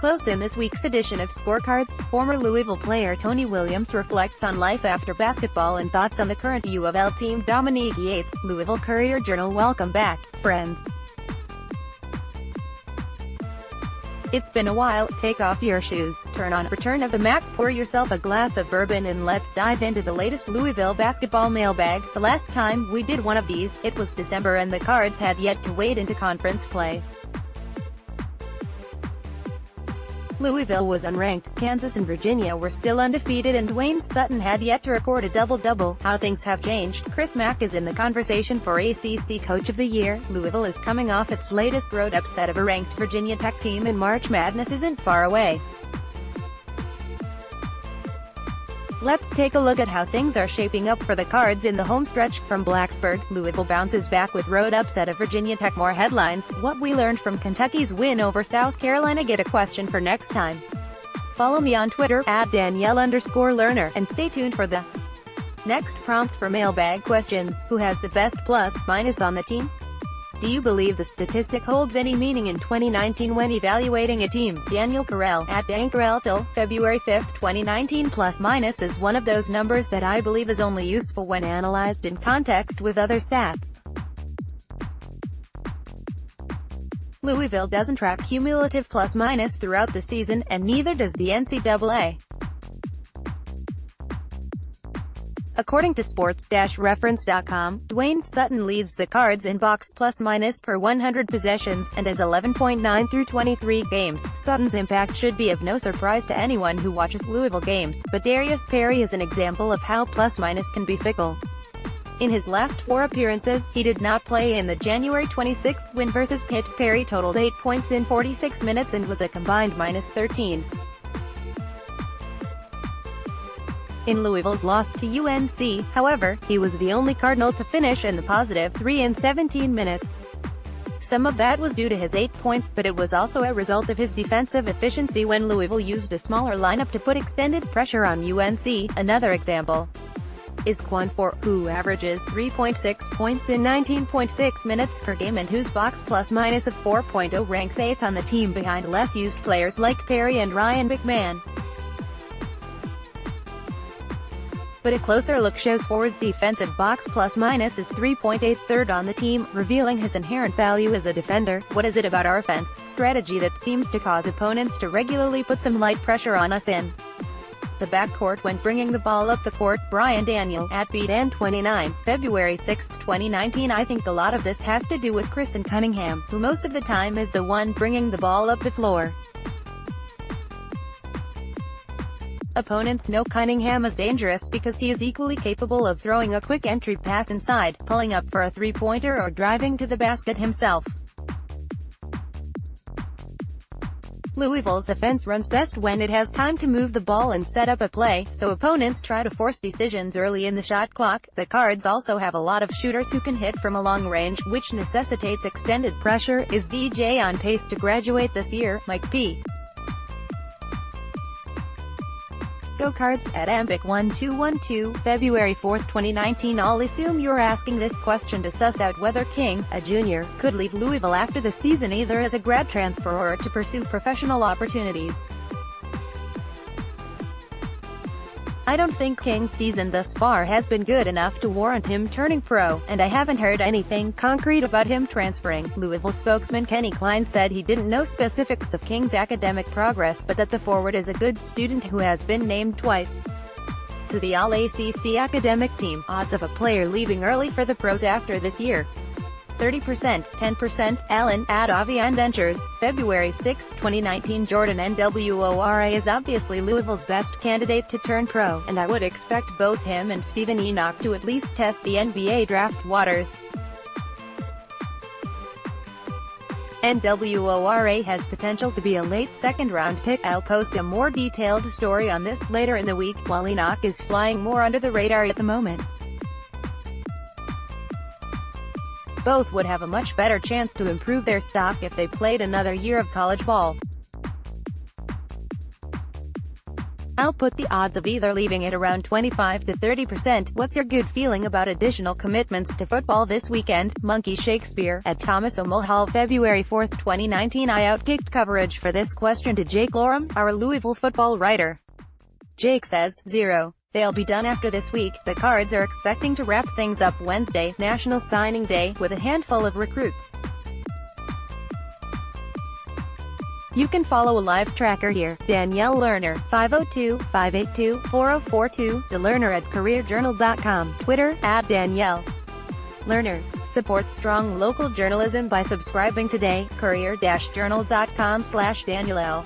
close. In this week's edition of ScoreCards, former Louisville player Tony Williams reflects on life after basketball and thoughts on the current U of L team. Dominique Yates, Louisville Courier Journal. Welcome back, friends. It's been a while. Take off your shoes, turn on Return of the Mack, pour yourself a glass of bourbon, and let's dive into the latest Louisville basketball mailbag. The last time we did one of these, it was December and the Cards had yet to wade into conference play. Louisville was unranked, Kansas and Virginia were still undefeated, and Dwayne Sutton had yet to record a double-double. How things have changed. Chris Mack is in the conversation for ACC Coach of the Year. Louisville is coming off its latest road upset of a ranked Virginia Tech team, and March Madness isn't far away. Let's take a look at how things are shaping up for the Cards in the homestretch. From Blacksburg, Louisville bounces back with road upset of Virginia Tech. More headlines, what we learned from Kentucky's win over South Carolina. Get a question for next time. Follow me on Twitter, @Danielle_Learner, and stay tuned for the next prompt for mailbag questions. Who has the best plus-minus on the team? Do you believe the statistic holds any meaning in 2019 when evaluating a team? Daniel Carell, @DanCarell. February 5, 2019. Plus-minus is one of those numbers that I believe is only useful when analyzed in context with other stats. Louisville doesn't track cumulative plus-minus throughout the season, and neither does the NCAA. According to sports-reference.com, Dwayne Sutton leads the Cards in box plus-minus per 100 possessions, and has 11.9 through 23 games. Sutton's impact should be of no surprise to anyone who watches Louisville games, but Darius Perry is an example of how plus-minus can be fickle. In his last 4 appearances, he did not play. In the January 26 win versus Pitt, Perry totaled 8 points in 46 minutes and was a combined -13. In Louisville's loss to UNC, however, he was the only Cardinal to finish in the positive 3 in 17 minutes. Some of that was due to his 8 points, but it was also a result of his defensive efficiency when Louisville used a smaller lineup to put extended pressure on UNC. Another example is Quan Four, who averages 3.6 points in 19.6 minutes per game and whose box plus-minus of 4.0 ranks 8th on the team behind less used players like Perry and Ryan McMahon. But a closer look shows Four's defensive box plus-minus is 3.8, third on the team, revealing his inherent value as a defender. What is it about our offense strategy that seems to cause opponents to regularly put some light pressure on us in the backcourt when bringing the ball up the court? Brian Daniel, @BDan29, February 6, 2019. I think a lot of this has to do with Chris and Cunningham, who most of the time is the one bringing the ball up the floor. Opponents know Cunningham is dangerous because he is equally capable of throwing a quick entry pass inside, pulling up for a three-pointer, or driving to the basket himself. Louisville's offense runs best when it has time to move the ball and set up a play, so opponents try to force decisions early in the shot clock. The Cards also have a lot of shooters who can hit from a long range, which necessitates extended pressure. Is VJ on pace to graduate this year? Mike P. Go Cards, @Ambic1212, February 4, 2019. I'll assume you're asking this question to suss out whether King, a junior, could leave Louisville after the season either as a grad transfer or to pursue professional opportunities. I don't think King's season thus far has been good enough to warrant him turning pro, and I haven't heard anything concrete about him transferring. Louisville spokesman Kenny Klein said he didn't know specifics of King's academic progress, but that the forward is a good student who has been named twice to the All-ACC academic team. Odds of a player leaving early for the pros after this year: 30%, 10%. Allen, @Avian Ventures, February 6, 2019. Jordan Nwora is obviously Louisville's best candidate to turn pro, and I would expect both him and Steven Enoch to at least test the NBA draft waters. Nwora has potential to be a late second-round pick. I'll post a more detailed story on this later in the week, while Enoch is flying more under the radar at the moment. Both would have a much better chance to improve their stock if they played another year of college ball. I'll put the odds of either leaving it around 25 to 30%. What's your good feeling about additional commitments to football this weekend? Monkey Shakespeare, at Thomas O'Mulhall, February 4, 2019. I outkicked coverage for this question to Jake Lorem, our Louisville football writer. Jake says, 0. They'll be done after this week. The Cards are expecting to wrap things up Wednesday, National Signing Day, with a handful of recruits. You can follow a live tracker here. Danielle Lerner, 502-582-4042, The Lerner at CourierJournal.com, Twitter, at Danielle Lerner. Support strong local journalism by subscribing today. Courier-Journal.com/Danielle L.